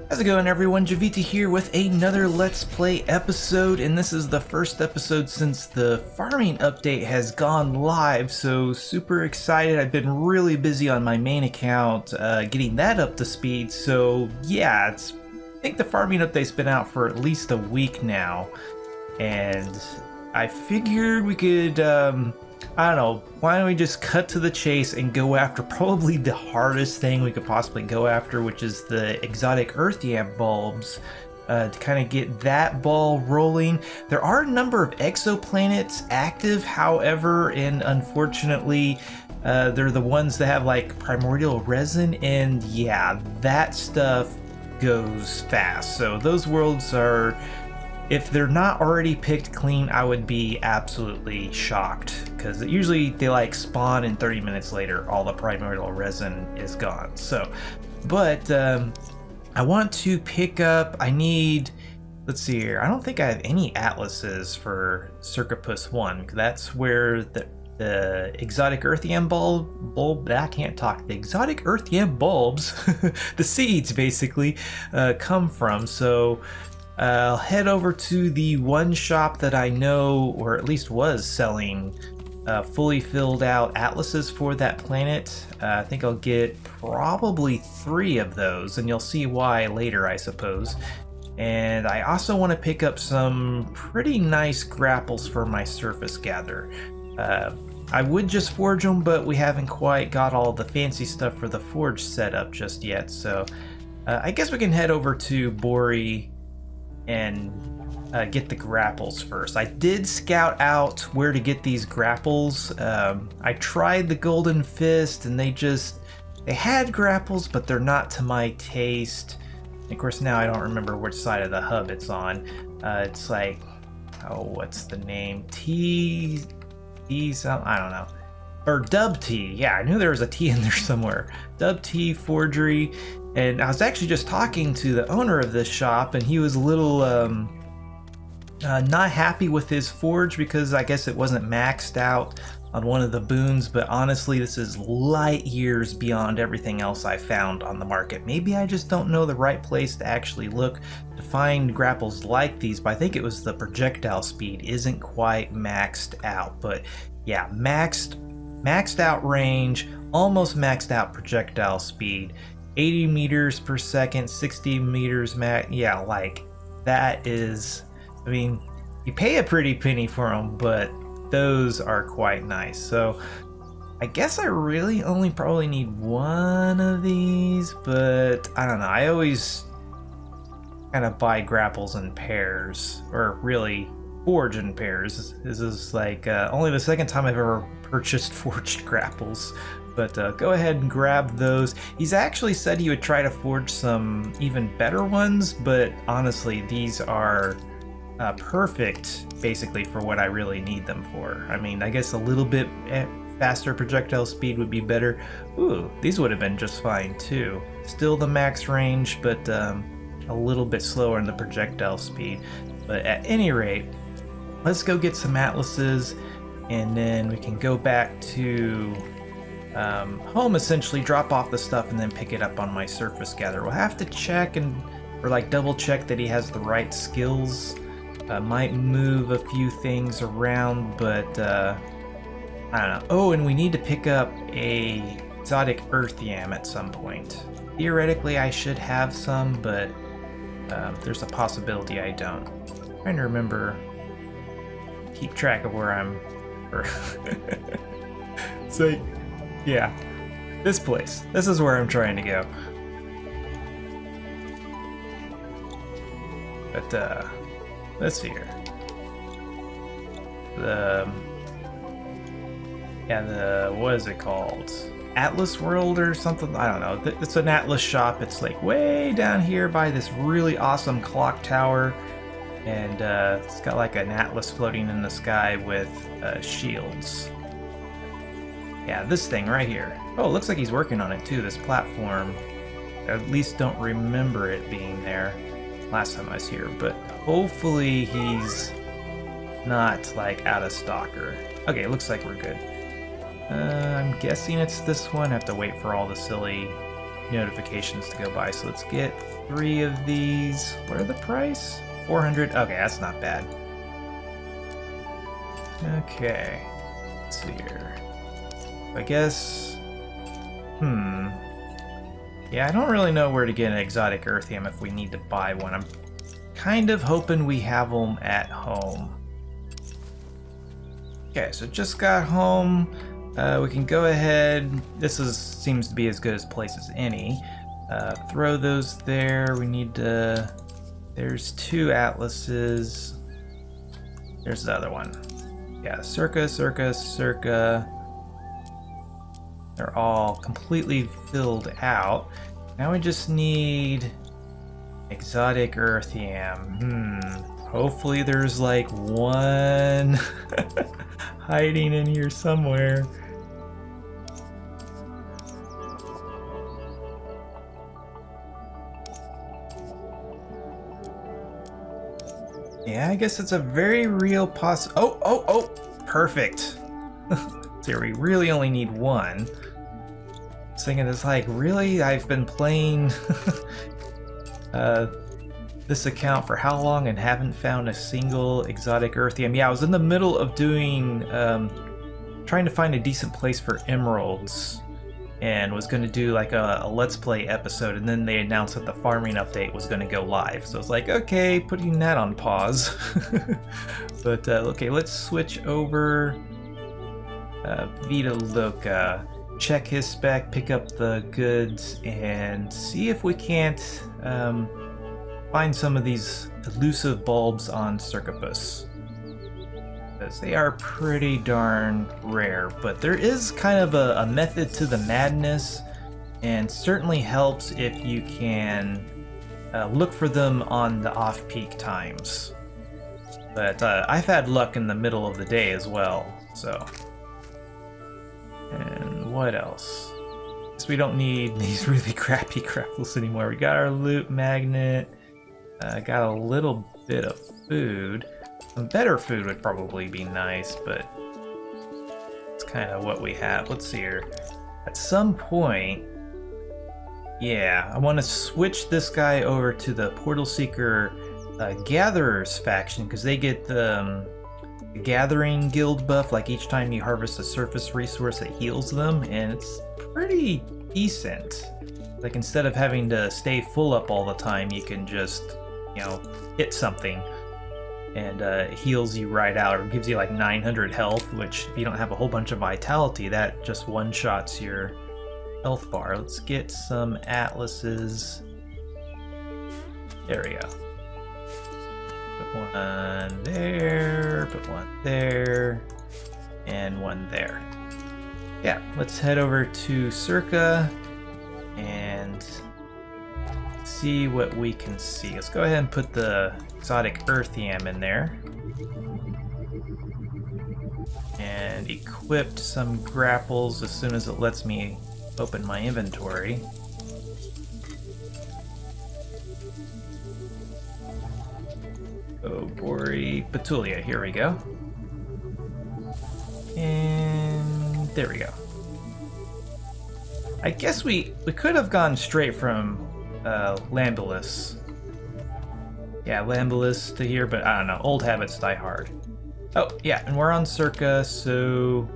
How's it going, everyone? Jiivita here with another Let's Play episode, and this is the first episode since the farming update has gone live, so super excited. I've been really busy on my main account getting that up to speed, so yeah, I think the farming update's been out for at least a week now, and I figured we could, I don't know, why don't we just cut to the chase and go after probably the hardest thing we could possibly go after, which is the exotic earth yam bulbs, to kind of get that ball rolling. There are a number of exoplanets active, however, and unfortunately, they're the ones that have like primordial resin, and yeah, that stuff goes fast. So those worlds are, if they're not already picked clean, I would be absolutely shocked, because usually they like spawn and 30 minutes later all the primordial resin is gone. So, but I want to pick up, let's see here, I don't think I have any atlases for Circopus 1. That's where the exotic earth yam bulb, I can't talk, the exotic earth yam bulbs, the seeds basically, come from. So I'll head over to the one shop that I know, or at least was selling fully filled out atlases for that planet. I think I'll get probably 3 of those, and you'll see why later, I suppose. And I also want to pick up some pretty nice grapples for my surface gather. I would just forge them, but we haven't quite got all the fancy stuff for the forge set up just yet, so I guess we can head over to Bori and get the grapples first. I did scout out where to get these grapples. I tried the Golden Fist, and they had grapples, but they're not to my taste. And of course, now I don't remember which side of the hub it's on. It's like, oh, what's the name? T something, I don't know. Or Dub T. Yeah, I knew there was a T in there somewhere. Dub T Forgery. And I was actually just talking to the owner of this shop, and he was a little not happy with his forge because I guess it wasn't maxed out on one of the boons, but honestly, this is light years beyond everything else I found on the market. Maybe I just don't know the right place to actually look to find grapples like these, but I think it was the projectile speed isn't quite maxed out. But yeah, maxed out range, almost maxed out projectile speed, 80 meters per second, 60 meters max. Yeah, like that is, I mean, you pay a pretty penny for them, but those are quite nice. So I guess I really only probably need 1 of these, but I don't know. I always kind of buy grapples in pairs, or really forge in pairs. This is like only the second time I've ever purchased forged grapples. But go ahead and grab those. He's actually said he would try to forge some even better ones, but honestly, these are perfect basically for what I really need them for. I mean, I guess a little bit faster projectile speed would be better. Ooh, these would have been just fine too. Still the max range, but a little bit slower in the projectile speed. But at any rate, let's go get some atlases, and then we can go back to home, essentially drop off the stuff and then pick it up on my surface gather. We'll have to check or like double check that he has the right skills. Might move a few things around, but I don't know. Oh, and we need to pick up a exotic earth yam at some point. Theoretically, I should have some, but there's a possibility I don't. I'm trying to remember, keep track of where I'm. It's like, yeah, this place. This is where I'm trying to go. But let's see here. What is it called? Atlas World or something? I don't know. It's an Atlas shop. It's like way down here by this really awesome clock tower, and it's got like an Atlas floating in the sky with shields. Yeah, this thing right here. Oh, it looks like he's working on it too, this platform. I at least don't remember it being there last time I was here, but hopefully he's not like out of stalker. Okay, looks like we're good. I'm guessing it's this one. I have to wait for all the silly notifications to go by. So let's get 3 of these. What are the price? 400. Okay, that's not bad. Okay. Let's see here. I guess... Yeah, I don't really know where to get an exotic earthium if we need to buy one. I'm kind of hoping we have them at home. Okay, so just got home. We can go ahead. This seems to be as good a place as any. Throw those there. We need to... There's 2 atlases. There's the other one. Yeah, circa. They're all completely filled out. Now we just need exotic earthium. Hopefully there's like one hiding in here somewhere. Yeah, I guess it's a very real Oh, perfect. So we really only need 1. I was thinking, it's like, really? I've been playing this account for how long and haven't found a single exotic earthium? Yeah, I was in the middle of doing, trying to find a decent place for emeralds, and was going to do like a Let's Play episode, and then they announced that the farming update was going to go live. So it's like, okay, putting that on pause. But okay, let's switch over. Vita Loca. Check his spec, pick up the goods, and see if we can't find some of these elusive bulbs on Circopus. Because they are pretty darn rare, but there is kind of a method to the madness, and certainly helps if you can look for them on the off-peak times. But I've had luck in the middle of the day as well, so... And what else? Guess we don't need these really crappy grapples anymore. We got our loot magnet. Got a little bit of food. Some better food would probably be nice, but it's kind of what we have. Let's see here. At some point, yeah, I want to switch this guy over to the Portal Seeker Gatherers faction, because they get the Gathering Guild buff, like each time you harvest a surface resource it heals them, and it's pretty decent. Like, instead of having to stay full up all the time, you can just, you know, hit something and it heals you right out, or gives you like 900 health, which if you don't have a whole bunch of vitality, that just one-shots your health bar. Let's get some atlases. There we go. Put one there, put one there, and one there. Yeah, let's head over to Circa and see what we can see. Let's go ahead and put the exotic earthium in there. And equipped some grapples as soon as it lets me open my inventory. Oh, Bori Petulia, here we go. And there we go. I guess we could have gone straight from Boundless. Yeah, Boundless to here, but I don't know. Old habits die hard. Oh, yeah, and we're on Circa, so...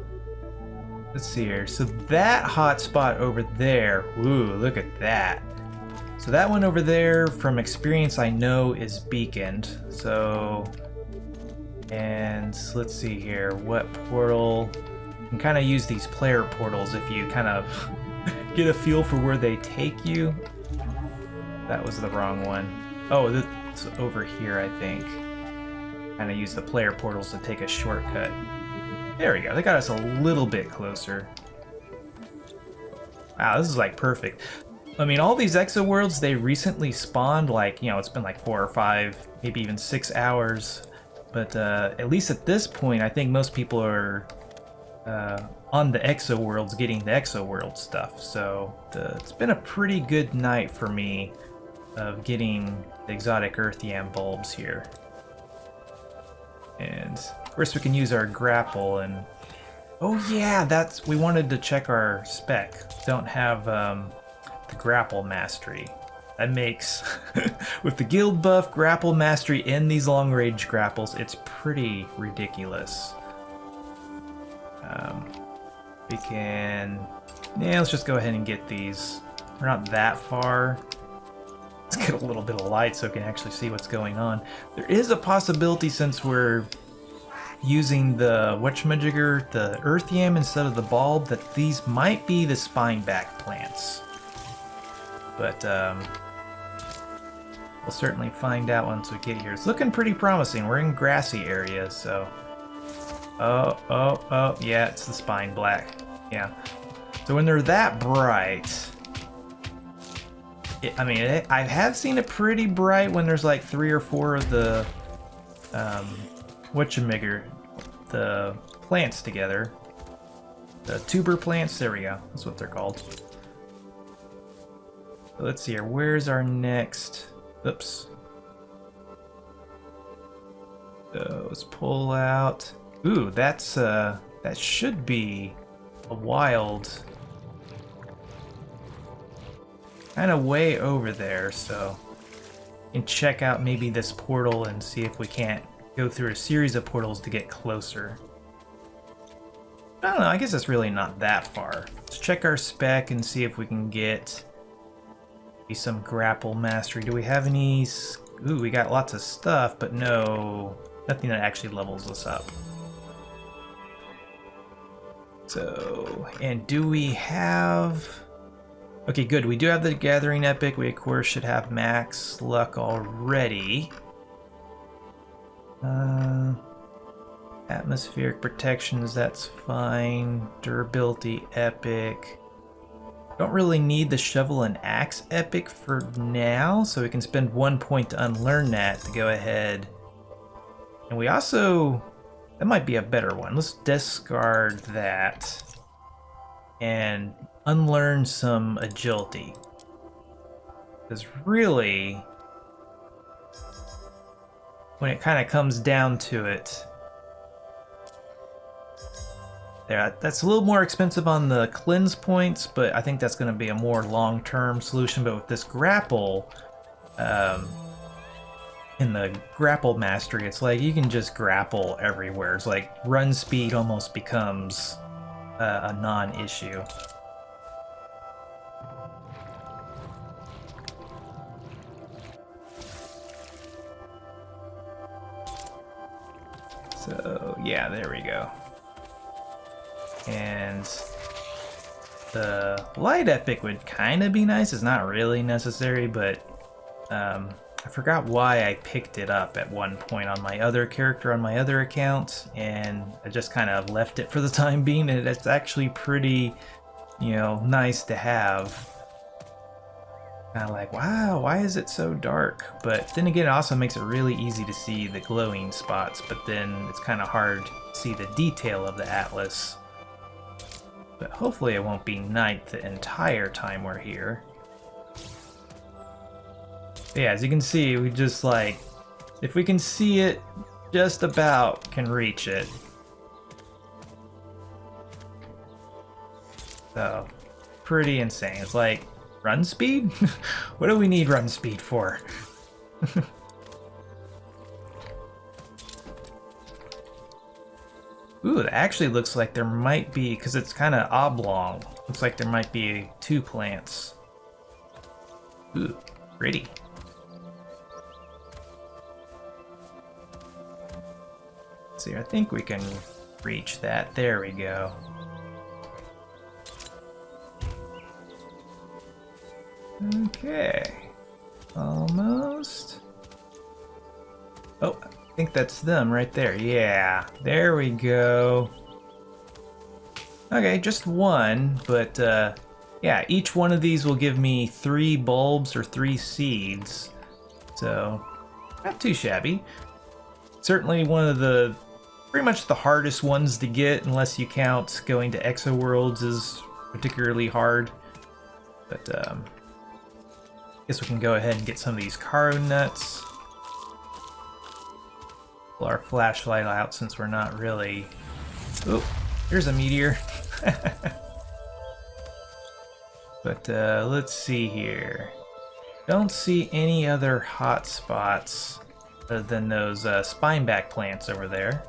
Let's see here. So that hotspot over there, ooh, look at that. So that one over there, from experience, I know is beaconed. So, and let's see here, what portal? You can kind of use these player portals if you kind of get a feel for where they take you. That was the wrong one. Oh, it's over here, I think. Kind of use the player portals to take a shortcut. There we go. They got us a little bit closer. Wow, this is like perfect. I mean, all these exo worlds, they recently spawned, like, you know, it's been like 4 or 5, maybe even 6 hours. But at least at this point, I think most people are on the exo worlds getting the exo world stuff. So it's been a pretty good night for me of getting the exotic earthium bulbs here. And of course we can use our grapple and... Oh yeah, we wanted to check our spec. Don't have the grapple mastery. That makes, with the guild buff, grapple mastery, and these long range grapples, it's pretty ridiculous. We can, yeah, let's just go ahead and get these. We're not that far. Let's get a little bit of light so we can actually see what's going on. There is a possibility, since we're using the whatchamajigger, the earth yam instead of the bulb, that these might be the spineback plants. But we'll certainly find out once we get here. It's looking pretty promising. We're in grassy areas, so... Oh, yeah, it's the spine black. Yeah. So when they're that bright... I mean, I have seen it pretty bright when there's like 3 or 4 of the... whatchamajigger, the plants together. The tuber plants, there we go. That's what they're called. So let's see here, where's our next... Oops. So let's pull out... Ooh, that's, that should be a wild... kind of way over there, so... we can check out maybe this portal and see if we can't go through a series of portals to get closer. I don't know, I guess it's really not that far. Let's check our spec and see if we can get some grapple mastery. Do we have any... Ooh, we got lots of stuff, but no... nothing that actually levels us up. So... and do we have... Okay, good. We do have the Gathering Epic. We, of course, should have max luck already. Atmospheric protections, that's fine. Durability Epic. Don't really need the Shovel and Axe Epic for now, so we can spend 1 point to unlearn that to go ahead. And we also... that might be a better one. Let's discard that and unlearn some agility. Because really, when it kind of comes down to it, yeah, that's a little more expensive on the cleanse points, but I think that's going to be a more long-term solution. But with this grapple, in the grapple mastery, it's like you can just grapple everywhere. It's like run speed almost becomes a non-issue. So yeah, there we go. And the light epic would kind of be nice. It's not really necessary, but I forgot why I picked it up at one point on my other character on my other account, and I just kind of left it for the time being, and it's actually pretty, you know, nice to have. Kind of like, wow, why is it so dark? But then again, it also makes it really easy to see the glowing spots, but then it's kind of hard to see the detail of the atlas. But hopefully it won't be night the entire time we're here. But yeah, as you can see, we just like, if we can see it, just about can reach it. So, pretty insane. It's like, run speed? What do we need run speed for? Ooh, it actually looks like there might be, because it's kind of oblong, looks like there might be 2 plants. Ooh, pretty. Let's see, I think we can reach that. There we go. Okay, almost. Oh, I think that's them right there. Yeah, there we go. Okay, just one, but yeah, each one of these will give me 3 bulbs or 3 seeds. So, not too shabby. Certainly one of the, pretty much the hardest ones to get, unless you count going to Exo Worlds is particularly hard. But, guess we can go ahead and get some of these Caro nuts. Pull our flashlight out since we're not really... Oh, here's a meteor. But let's see here. Don't see any other hotspots other than those spineback plants over there.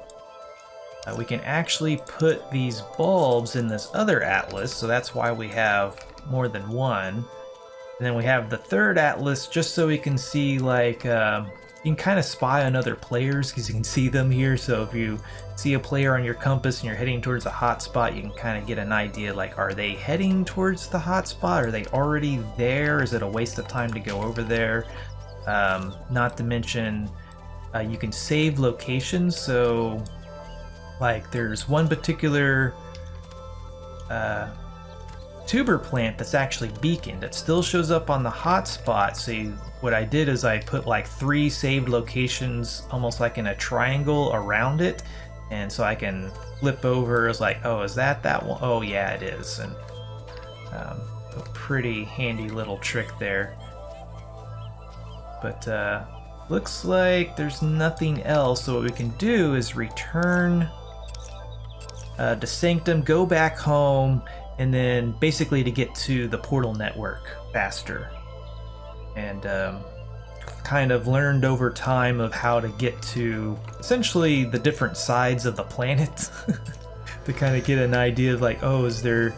We can actually put these bulbs in this other atlas, so that's why we have more than one. And then we have the third atlas just so we can see, like, you can kind of spy on other players because you can see them here. So if you see a player on your compass and you're heading towards a hotspot, you can kind of get an idea, like, are they heading towards the hotspot? Are they already there? Is it a waste of time to go over there? Not to mention, you can save locations, so like there's one particular tuber plant that's actually beaconed. It still shows up on the hotspot. So what I did is I put like 3 saved locations almost like in a triangle around it. And so I can flip over. It's like, oh, is that one? Oh yeah, it is. And a pretty handy little trick there. But looks like there's nothing else. So what we can do is return to Sanctum, go back home, and then basically to get to the portal network faster. And kind of learned over time of how to get to essentially the different sides of the planet to kind of get an idea of like, oh, is there,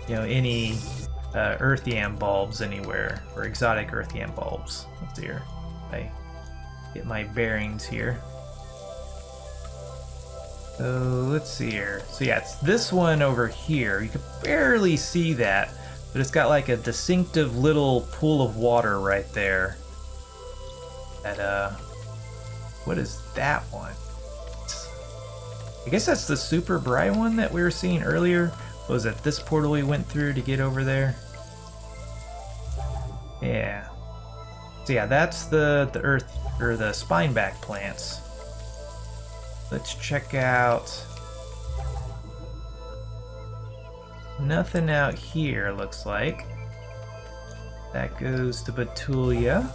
you know, any earth yam bulbs anywhere, or exotic earth yam bulbs. Let's see here. I get my bearings here. So let's see here. So yeah, it's this one over here. You can barely see that, but it's got like a distinctive little pool of water right there. That what is that one? I guess that's the super bright one that we were seeing earlier. Was it this portal we went through to get over there? Yeah. So yeah, that's the earth, or the spineback plants. Let's check out. Nothing out here, looks like. That goes to Betulia.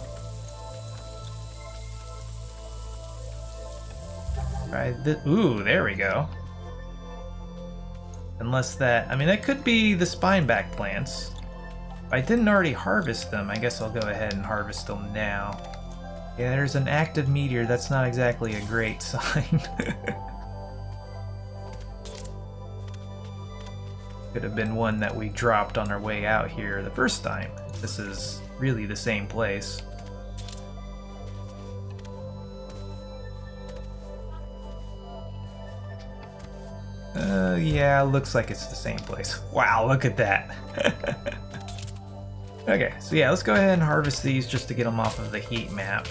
Try this. Ooh, there we go. Unless that, I mean, that could be the spineback plants. If I didn't already harvest them, I guess I'll go ahead and harvest them now. Yeah, there's an active meteor. That's not exactly a great sign. Could have been one that we dropped on our way out here the first time. This is really the same place. Yeah, looks like it's the same place. Wow, look at that. Okay, so yeah, let's go ahead and harvest these just to get them off of the heat map.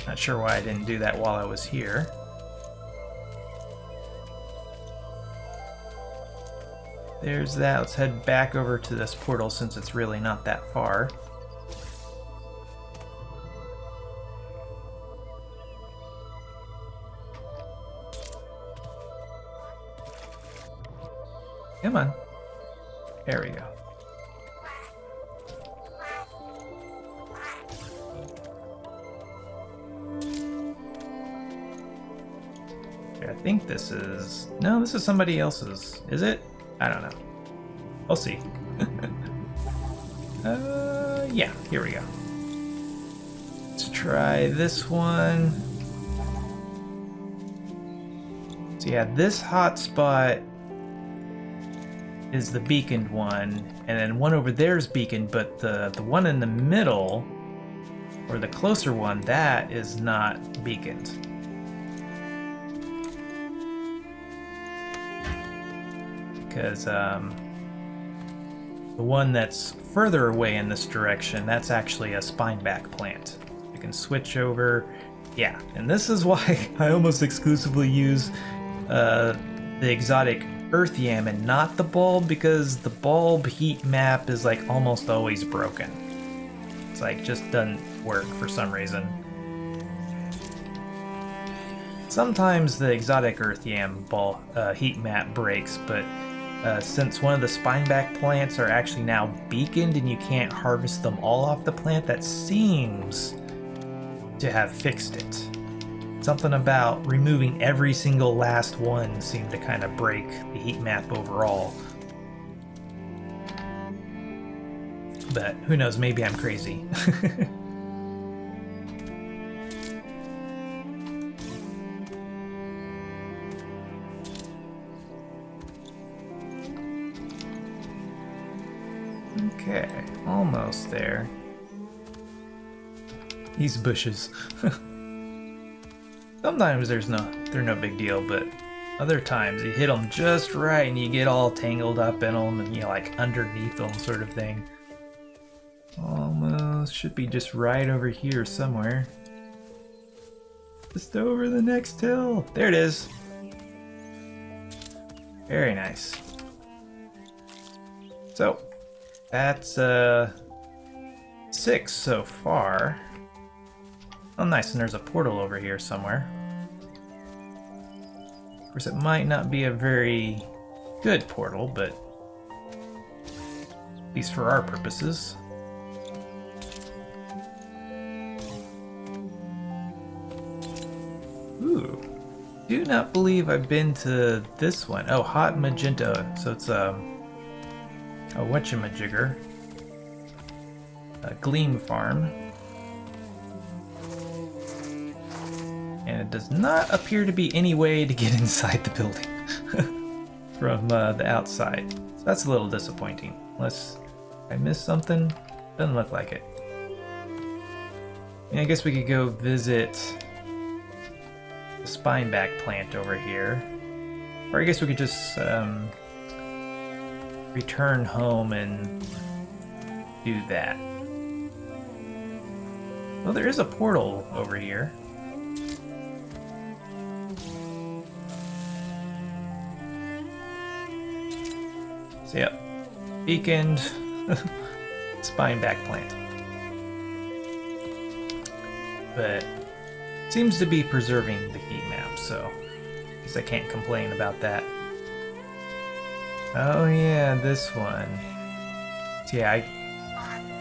Not sure why I didn't do that while I was here. There's that. Let's head back over to this portal since it's really not that far. Come on. There we go. I think this is... No, this is somebody else's. Is it? I don't know. We'll see. Yeah, here we go. Let's try this one. So yeah, this hotspot is the beaconed one, and then one over there is beaconed, but the one in the middle, or the closer one, that is not beaconed. Because the one that's further away in this direction, that's actually a spineback plant. You can switch over. Yeah, and this is why I almost exclusively use the exotic earth yam and not the bulb, because the bulb heat map is like almost always broken. It's like just doesn't work for some reason. Sometimes the exotic earth yam heat map breaks, but since one of the spineback plants are actually now beaconed and you can't harvest them all off the plant, that seems to have fixed it. Something about removing every single last one seemed to kind of break the heat map overall. But who knows, maybe I'm crazy. Okay, almost there. These bushes. Sometimes they're no big deal, but other times you hit them just right and you get all tangled up in them and, you know, like underneath them sort of thing. Almost should be just right over here somewhere. Just over the next hill. There it is. Very nice. So, that's 6 so far. Oh nice, and there's a portal over here somewhere. Of course, it might not be a very good portal, but at least for our purposes. Ooh, do not believe I've been to this one. Oh, hot magenta. So it's a whatchamajigger, a gleam farm. And it does not appear to be any way to get inside the building from the outside. So that's a little disappointing. Unless I missed something. Doesn't look like it. And I guess we could go visit the spineback plant over here. Or I guess we could just return home and do that. Well, there is a portal over here. So yep, beaconed spineback plant. But seems to be preserving the heat map, so I guess I can't complain about that. Oh yeah, this one. So yeah, I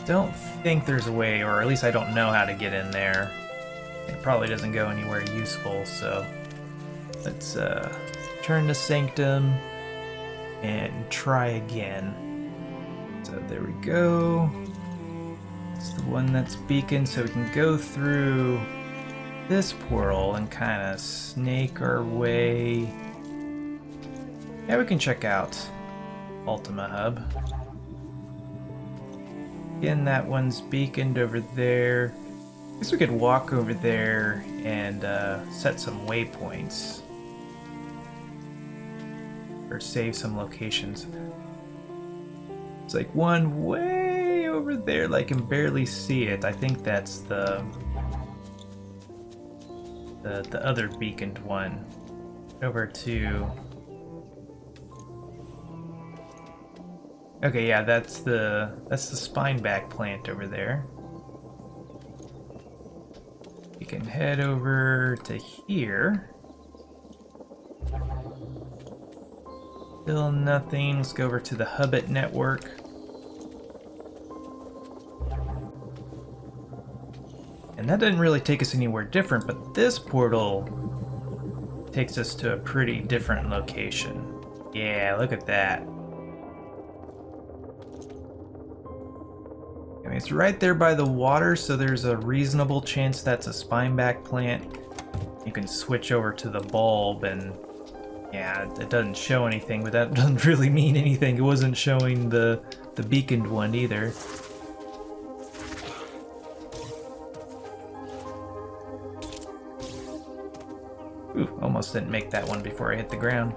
don't think there's a way, or at least I don't know how to get in there. It probably doesn't go anywhere useful, so let's turn to Sanctum and try again. So there we go. It's the one that's beaconed, so we can go through this portal and kind of snake our way. Yeah, we can check out Ultima Hub. Again, that one's beaconed over there. I guess we could walk over there and set some waypoints. Or save some locations. It's like one way over there, like I can barely see it. I think that's the other beaconed one. Over to... Okay, yeah, that's the spineback plant over there. You can head over to here. Still nothing. Let's go over to the Hubbit network. And that didn't really take us anywhere different, but this portal takes us to a pretty different location. Yeah, look at that. I mean, it's right there by the water, so there's a reasonable chance that's a spineback plant. You can switch over to the bulb and yeah, it doesn't show anything, but that doesn't really mean anything. It wasn't showing the beaconed one either. Ooh, almost didn't make that one before I hit the ground.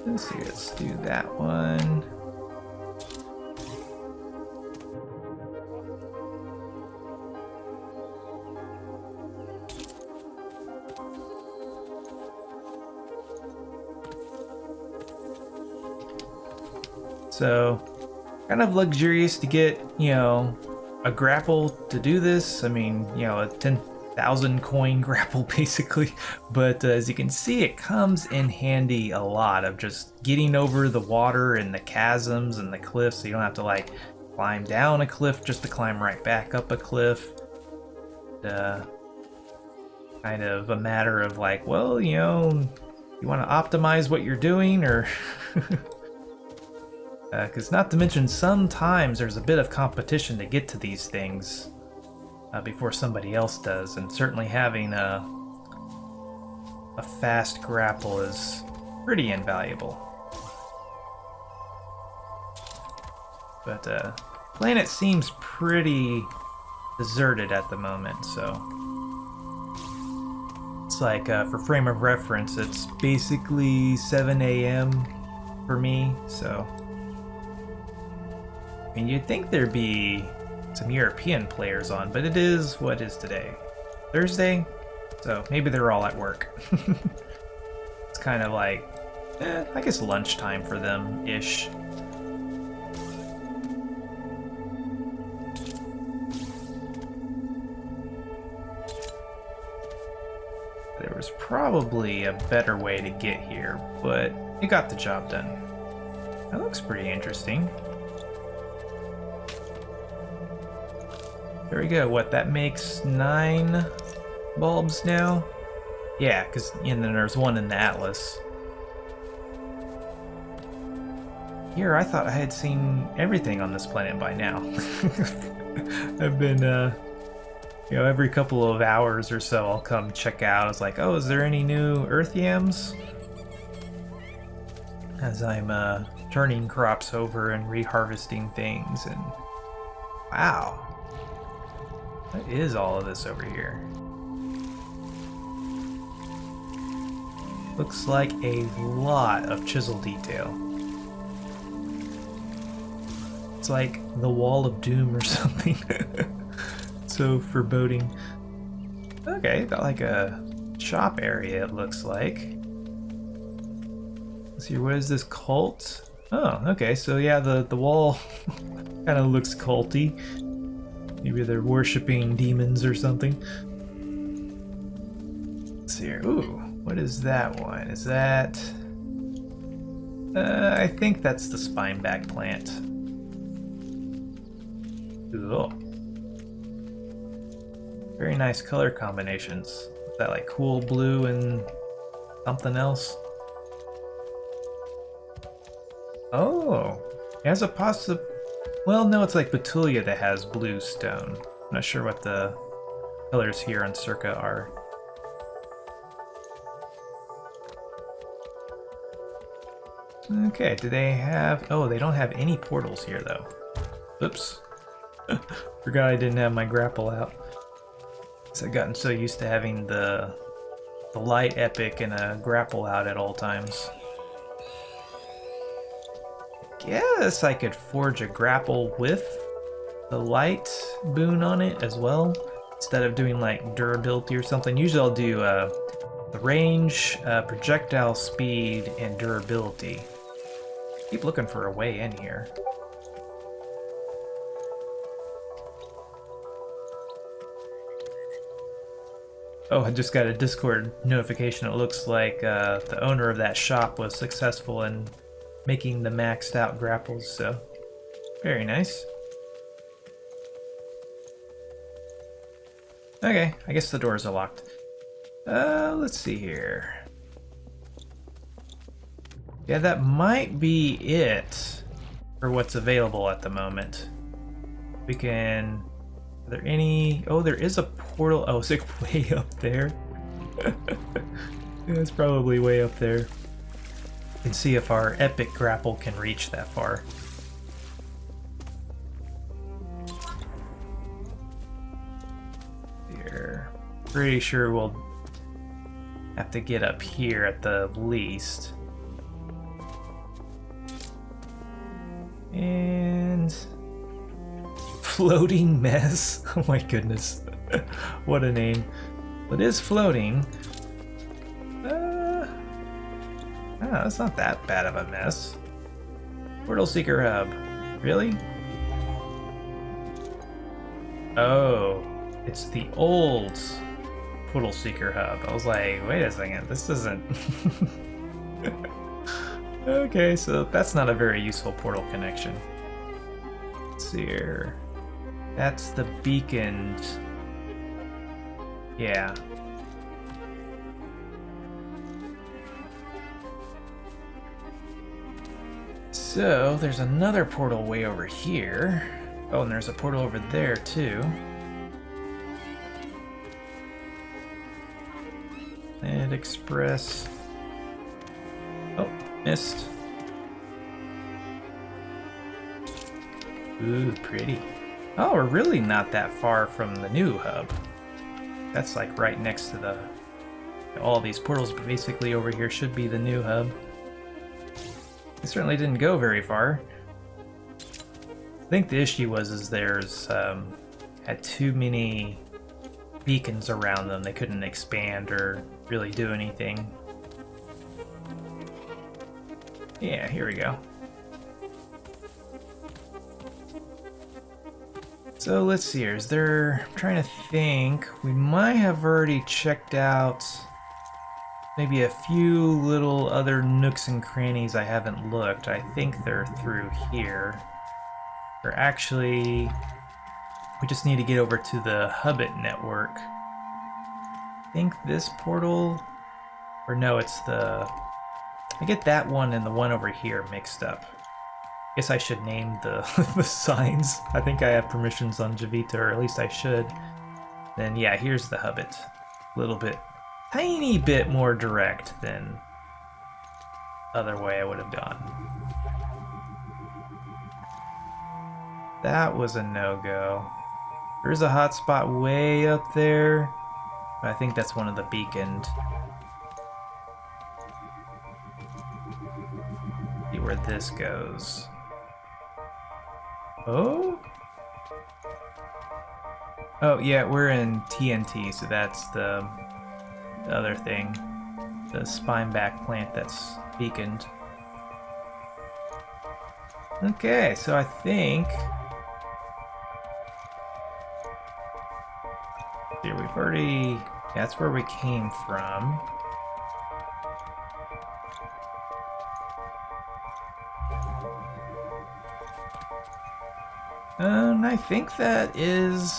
Let's see, let's do that one. So, kind of luxurious to get, you know, a grapple to do this. I mean, you know, a 10,000 coin grapple basically. But as you can see, it comes in handy a lot of just getting over the water and the chasms and the cliffs. So you don't have to like climb down a cliff just to climb right back up a cliff. Kind of a matter of like, well, you know, you want to optimize what you're doing or... Because not to mention, sometimes there's a bit of competition to get to these things before somebody else does, and certainly having a fast grapple is pretty invaluable. But planet seems pretty deserted at the moment, so it's like, for frame of reference, it's basically 7 a.m. for me, so I mean, you'd think there'd be some European players on, but it is what is today? Thursday? So maybe they're all at work. It's kind of like, I guess lunchtime for them-ish. There was probably a better way to get here, but it got the job done. That looks pretty interesting. There we go. What, that makes 9 bulbs now? Yeah, because and then there's one in the Atlas. Here, I thought I had seen everything on this planet by now. I've been, you know, every couple of hours or so, I'll come check out. It's like, oh, is there any new Earth yams? As I'm turning crops over and reharvesting things, and wow. What is all of this over here? Looks like a lot of chisel detail. It's like the Wall of Doom or something. So foreboding. Okay, got like a shop area, it looks like. Let's see, what is this, cult? Oh, okay, so yeah, the wall kind of looks culty. Maybe they're worshipping demons or something. Let's see here. Ooh, what is that one? Is that... I think that's the spineback plant. Ooh. Very nice color combinations. Is that like cool blue and something else? Oh, it has a possible... Well, no, it's like Betulia that has blue stone. I'm not sure what the colors here on Circa are. Okay, do they have... Oh, they don't have any portals here, though. Oops. Forgot I didn't have my grapple out. So I've gotten so used to having the light epic and a grapple out at all times. Guess I could forge a grapple with the light boon on it as well, instead of doing like durability or something. Usually I'll do the range, projectile speed, and durability. Keep looking for a way in here. Oh, I just got a Discord notification. It looks like the owner of that shop was successful in making the maxed out grapples, so very nice. Okay, I guess the doors are locked. Let's see here. Yeah, that might be it for what's available at the moment. We can... Are there any... Oh, there is a portal. Oh, is it way up there? Yeah, it's probably way up there. And see if our epic grapple can reach that far. Here. Pretty sure we'll have to get up here at the least. And... Floating mess? Oh my goodness. What a name. It is floating. Oh, that's not that bad of a mess. Portal Seeker Hub. Really? Oh, it's the old Portal Seeker Hub. I was like, wait a second, this isn't... Okay, so that's not a very useful portal connection. Let's see here. That's the beacons. Yeah. So there's another portal way over here. Oh, and there's a portal over there too. Planet Express. Oh, missed. Ooh, pretty. Oh, we're really not that far from the new hub. That's like right next to the... All these portals basically over here should be the new hub. It certainly didn't go very far. I think the issue was there's had too many beacons around them. They couldn't expand or really do anything. Yeah, here we go. So let's see here. Is there... I'm trying to think. We might have already checked out maybe a few little other nooks and crannies I haven't looked. I think they're through here. Or actually, we just need to get over to the Hubbit network. I think this portal... Or no, it's the... I get that one and the one over here mixed up. Guess I should name the, the signs. I think I have permissions on Jiivita, or at least I should. Then yeah, here's the Hubbit. A little bit, tiny bit more direct than other way I would have gone. That was a no-go. There's a hotspot way up there. I think that's one of the beaconed. See where this goes. Oh? Oh, yeah, we're in TNT, so that's the other thing. The spineback plant that's beaconed. Okay, so I think... Here, we've already... That's where we came from. I think that is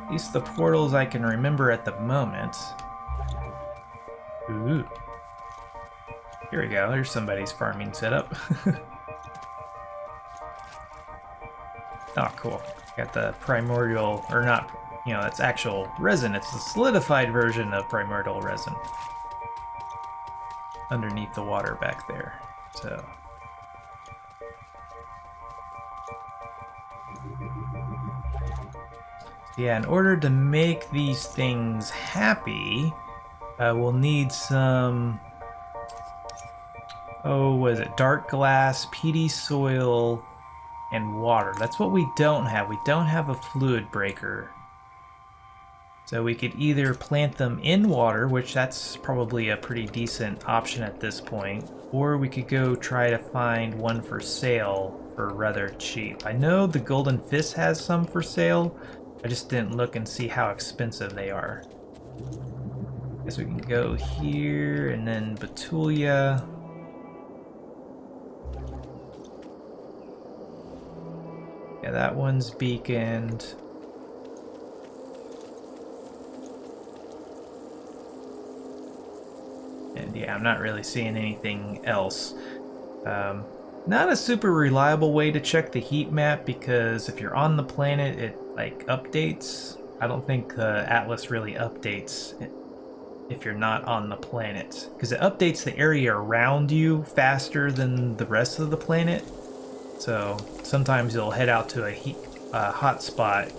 at least the portals I can remember at the moment. Ooh. Here we go, there's somebody's farming setup. Oh, cool. Got the primordial, or not, you know, it's actual resin. It's the solidified version of primordial resin. Underneath the water back there, so... Yeah, in order to make these things happy, we'll need some... Oh, what is it? Dark glass, peaty soil, and water. That's what we don't have. We don't have a fluid breaker. So we could either plant them in water, which that's probably a pretty decent option at this point, or we could go try to find one for sale for rather cheap. I know the Golden Fist has some for sale. I just didn't look and see how expensive they are. Guess we can go here, and then Betulia. Yeah, that one's beaconed. And yeah, I'm not really seeing anything else. Not a super reliable way to check the heat map, because if you're on the planet, it like updates. I don't think the Atlas really updates if you're not on the planet, because it updates the area around you faster than the rest of the planet. So sometimes you'll head out to a hot spot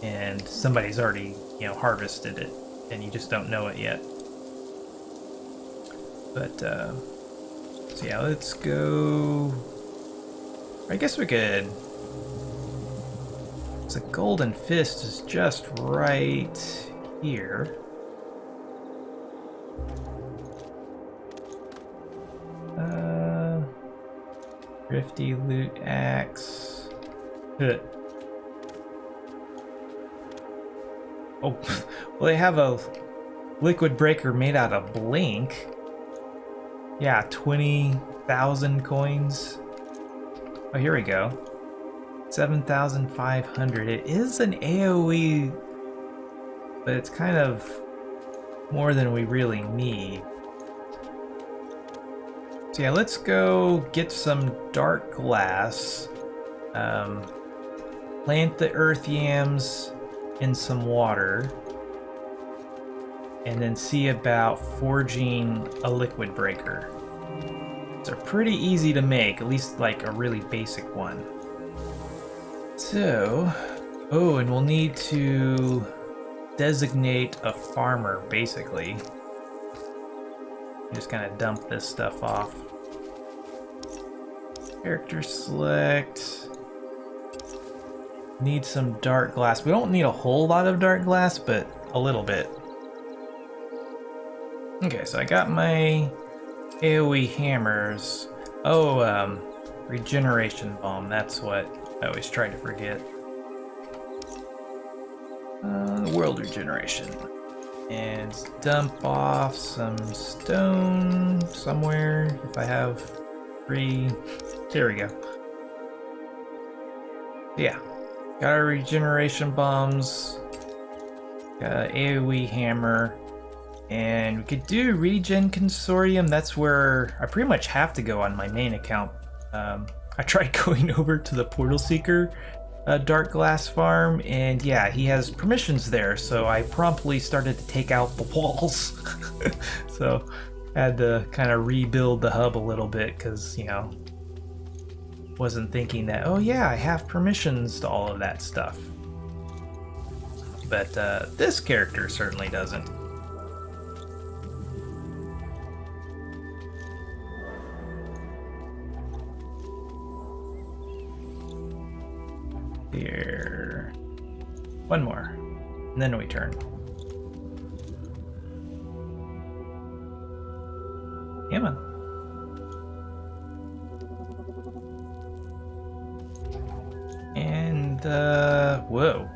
and somebody's already, you know, harvested it and you just don't know it yet. But so yeah, let's go. I guess we could. The Golden Fist is just right here. Thrifty Loot Axe. Oh, well, they have a liquid breaker made out of blink. Yeah, 20,000 coins. Oh, here we go. 7,500. It is an AoE, but it's kind of more than we really need. So So yeah, let's go get some dark glass. Plant the earth yams in some water. And then see about forging a liquid breaker. They're pretty easy to make, at least like a really basic one. So, oh, and we'll need to designate a farmer, basically. Just kind of dump this stuff off. Character select. Need some dark glass. We don't need a whole lot of dark glass, but a little bit. Okay, so I got my AoE hammers. Oh, regeneration bomb. That's what I always try to forget. World regeneration. And dump off some stone somewhere if I have 3. There we go. Yeah. Got our regeneration bombs. Got an AoE hammer. And we could do Regen Consortium. That's where I pretty much have to go on my main account. I tried going over to the Portal Seeker Dark Glass Farm, and yeah, he has permissions there, so I promptly started to take out the walls. So I had to kind of rebuild the hub a little bit, because, you know, wasn't thinking that, oh yeah, I have permissions to all of that stuff. But this character certainly doesn't. Here. One more. And then we turn. Come on. And, whoa.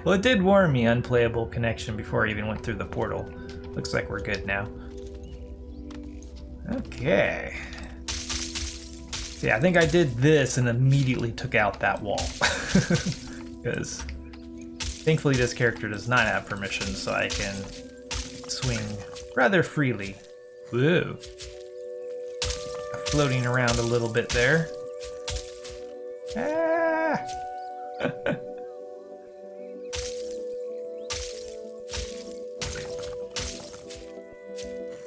Well, it did warn me unplayable connection before I even went through the portal. Looks like we're good now. Okay. Yeah, I think I did this and immediately took out that wall. Because thankfully this character does not have permission, so I can swing rather freely. Woo. Floating around a little bit there. Ah!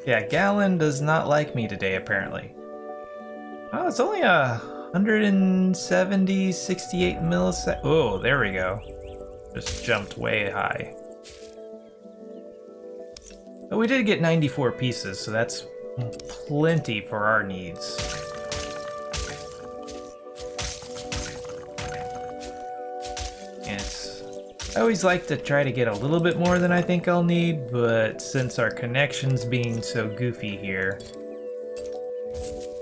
Yeah, Gallon does not like me today, apparently. Oh, it's only 170, 68 milliseconds. Oh, there we go. Just jumped way high. But we did get 94 pieces, so that's plenty for our needs. And I always like to try to get a little bit more than I think I'll need, but since our connection's being so goofy here,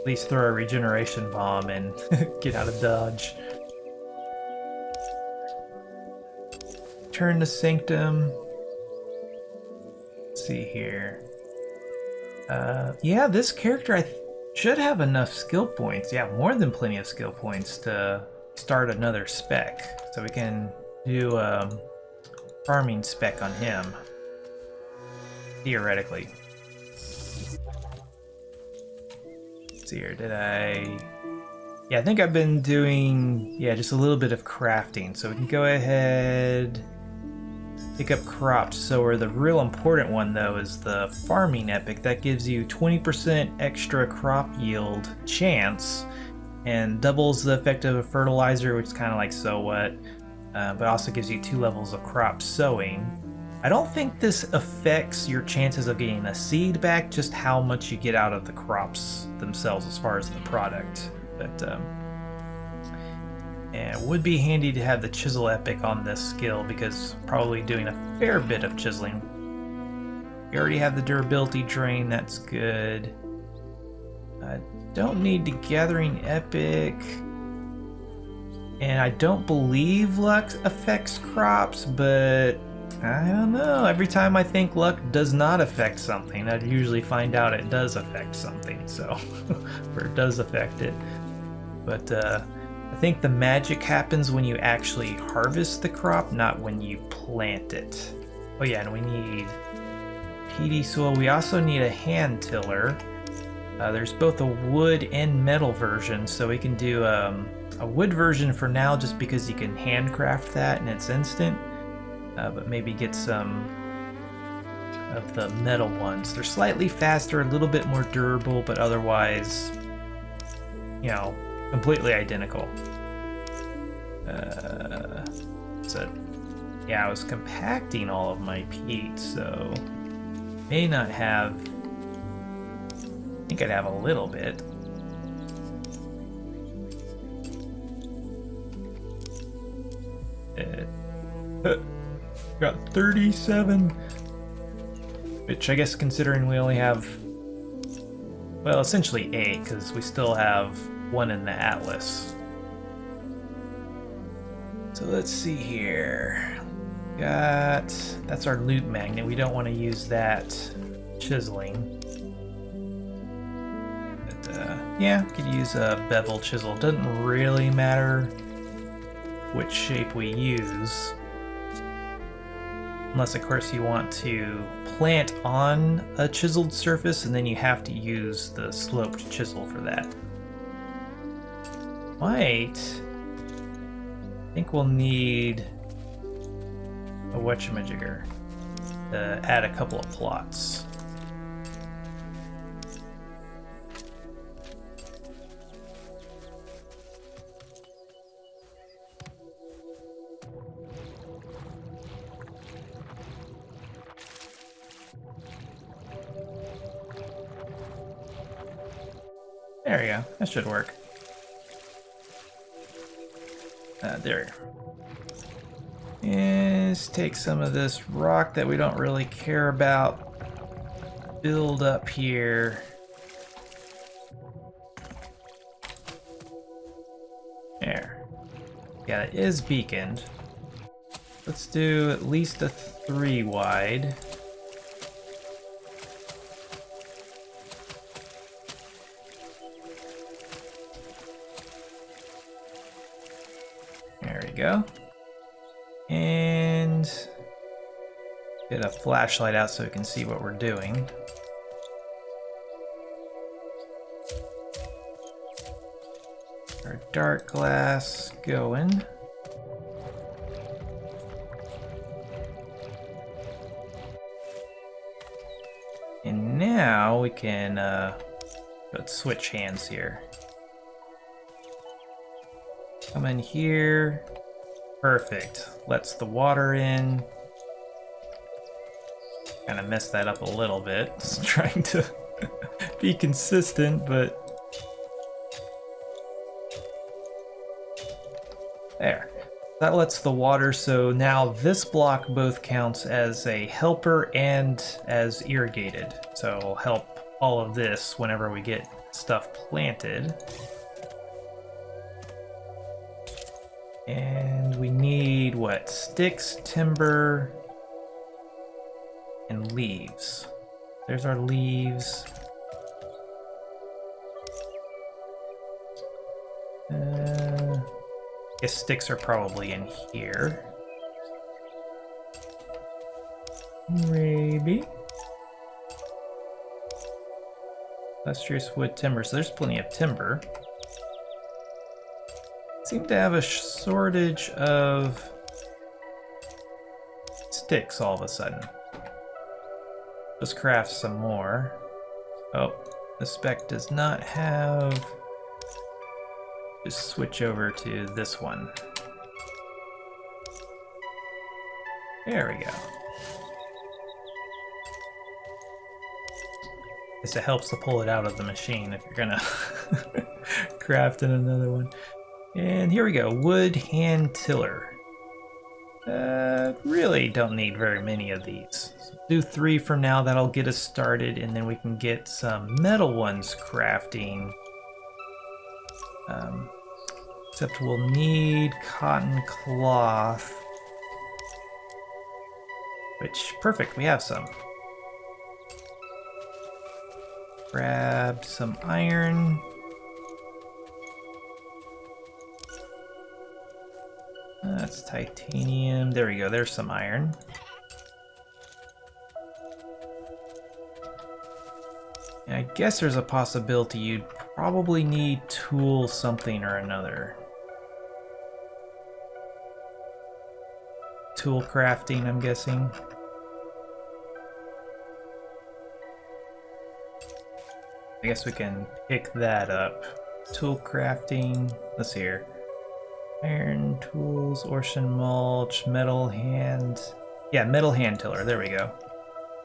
at least throw a regeneration bomb and get out of dodge. Turn to Sanctum. Let's see here. Yeah, this character I should have enough skill points. Yeah, more than plenty of skill points to start another spec. So we can do farming spec on him. Theoretically. See here, did I? Yeah, I think I've been doing, yeah, just a little bit of crafting. So we can go ahead, pick up cropped sower. The real important one though is the farming epic. That gives you 20% extra crop yield chance and doubles the effect of a fertilizer, which is kind of like so what, but also gives you 2 levels of crop sowing. I don't think this affects your chances of getting a seed back, just how much you get out of the crops themselves as far as the product. But and it would be handy to have the chisel epic on this skill because probably doing a fair bit of chiseling. We already have the durability drain, that's good. I don't need the gathering epic. And I don't believe luck affects crops, but I don't know. Every time I think luck does not affect something, I usually find out it does affect something, so, or it does affect it. But I think the magic happens when you actually harvest the crop, not when you plant it. Oh yeah, and we need PD soil. We also need a hand tiller. There's both a wood and metal version, so we can do a wood version for now just because you can handcraft that and it's instant, but maybe get some of the metal ones. They're slightly faster, a little bit more durable, but otherwise, you know, completely identical. So yeah, I was compacting all of my peat, so may not have. I think I'd have a little bit. Got 37, which I guess considering we only have, well, essentially 8, because we still have 1 in the Atlas. So let's see here. That's our loot magnet. We don't want to use that chiseling. Yeah, could use a bevel chisel. Doesn't really matter which shape we use. Unless, of course, you want to plant on a chiseled surface, and then you have to use the sloped chisel for that. I think we'll need a whatchamajigger to add a couple of plots. There we go. That should work. There. Let's take some of this rock that we don't really care about. Build up here. There. Yeah, it is beaconed. Let's do at least a 3 wide. There we go. And get a flashlight out so we can see what we're doing. Our dark glass going. And now we can let's switch hands here. Come in here. Perfect. Lets the water in. Kind of messed that up a little bit. Just trying to be consistent, but there. That lets the water, so now this block both counts as a helper and as irrigated. So it'll help all of this whenever we get stuff planted. And we need, what, sticks, timber, and leaves. There's our leaves. I guess sticks are probably in here. Maybe. Lustrous wood timber, so there's plenty of timber. Seem to have a shortage of sticks all of a sudden. Let's craft some more. Oh, the spec does not have. Just switch over to this one. There we go. Guess it helps to pull it out of the machine if you're gonna craft in another one. And here we go, wood hand tiller. Really don't need very many of these. So do 3 for now, that'll get us started, and then we can get some metal ones crafting. Except we'll need cotton cloth. Which, perfect, we have some. Grab some iron. That's titanium. There we go. There's some iron. I guess there's a possibility you'd probably need tool something or another. Tool crafting, I'm guessing. I guess we can pick that up. Tool crafting, let's see here. Iron tools, ocean mulch, metal hand. Yeah, metal hand tiller, there we go.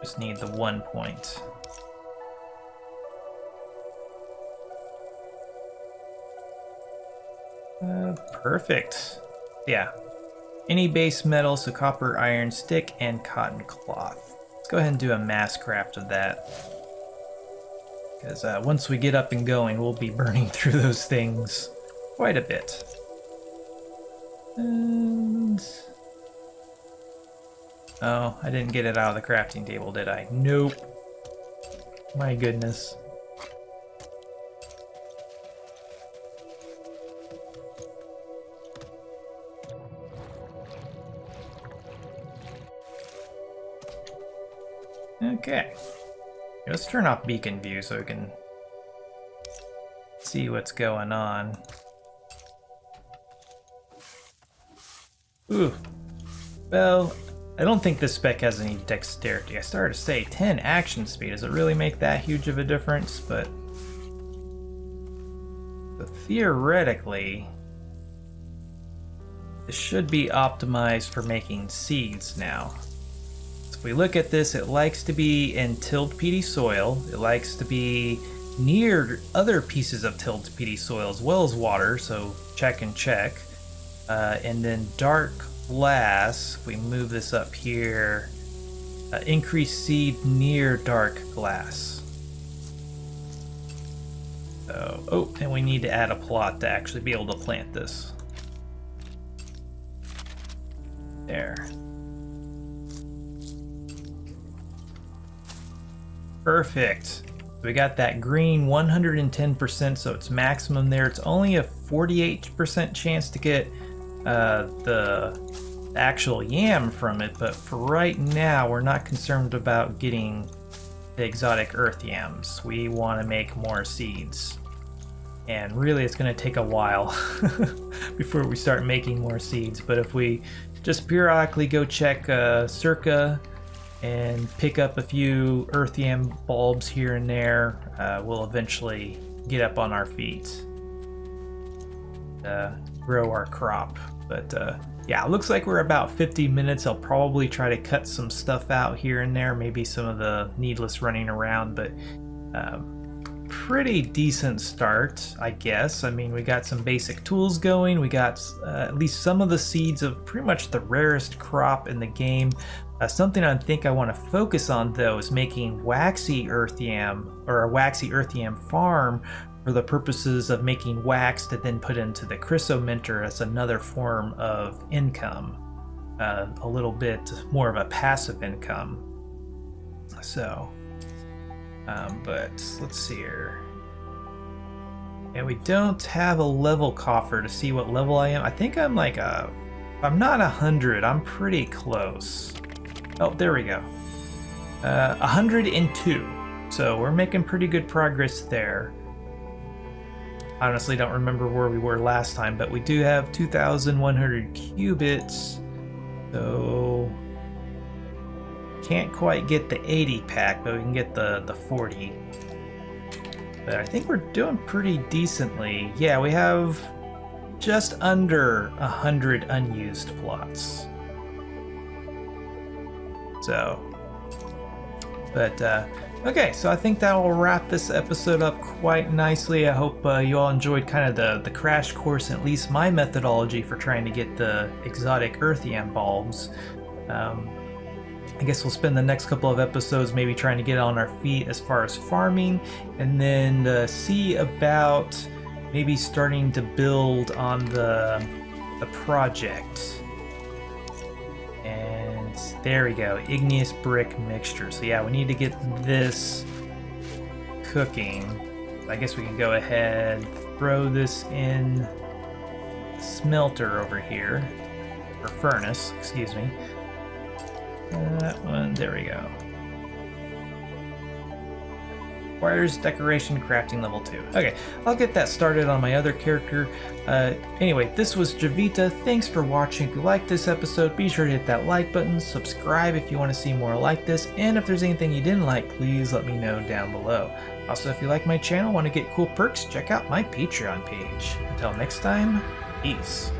Just need the 1 point. Perfect. Yeah. Any base metal, so copper, iron, stick, and cotton cloth. Let's go ahead and do a mass craft of that. Because once we get up and going, we'll be burning through those things quite a bit. And... oh, I didn't get it out of the crafting table, did I? Nope. My goodness. Okay. Let's turn off beacon view so we can see what's going on. Ooh. Well, I don't think this spec has any dexterity. I started to say 10 action speed. Does it really make that huge of a difference? But theoretically, this should be optimized for making seeds now. If we look at this, it likes to be in tilled peaty soil. It likes to be near other pieces of tilled peaty soil as well as water, so check and check. And then dark glass, if we move this up here, increase seed near dark glass. So, oh, and we need to add a plot to actually be able to plant this. There. Perfect. We got that green 110%, so it's maximum there. It's only a 48% chance to get the actual yam from it, but for right now, we're not concerned about getting the exotic earth yams. We want to make more seeds. And really, it's going to take a while before we start making more seeds. But if we just periodically go check Circa and pick up a few earth yam bulbs here and there, we'll eventually get up on our feet, grow our crop. But yeah, it looks like we're about 50 minutes. I'll probably try to cut some stuff out here and there, maybe some of the needless running around, but pretty decent start, I guess. I mean, we got some basic tools going. We got at least some of the seeds of pretty much the rarest crop in the game. Something I think I want to focus on, though, is making waxy earth yam, or a waxy earth yam farm, for the purposes of making wax to then put into the chrysominter as another form of income. A little bit more of a passive income. So, but let's see here. And we don't have a level coffer to see what level I am. I think I'm like I'm not 100, I'm pretty close. Oh, there we go. 102. So we're making pretty good progress there. Honestly, don't remember where we were last time, but we do have 2,100 qubits. So can't quite get the 80 pack, but we can get the 40. But I think we're doing pretty decently. Yeah, we have just under 100 unused plots. So, but okay, so I think that will wrap this episode up quite nicely. I hope you all enjoyed kind of the crash course, at least my methodology for trying to get the exotic earth yam bulbs. I guess we'll spend the next couple of episodes maybe trying to get on our feet as far as farming, and then see about maybe starting to build on the project. And there we go, igneous brick mixture. So yeah, we need to get this cooking. I guess we can go ahead, throw this in smelter over here, or furnace, excuse me. That one, there we go. requires decoration crafting level 2. Okay, I'll get that started on my other character. Anyway, this was Jiivita. Thanks for watching. If you liked this episode, be sure to hit that like button, subscribe if you want to see more like this, and if there's anything you didn't like, please let me know down below. Also, if you like my channel, want to get cool perks, check out my Patreon page. Until next time, peace.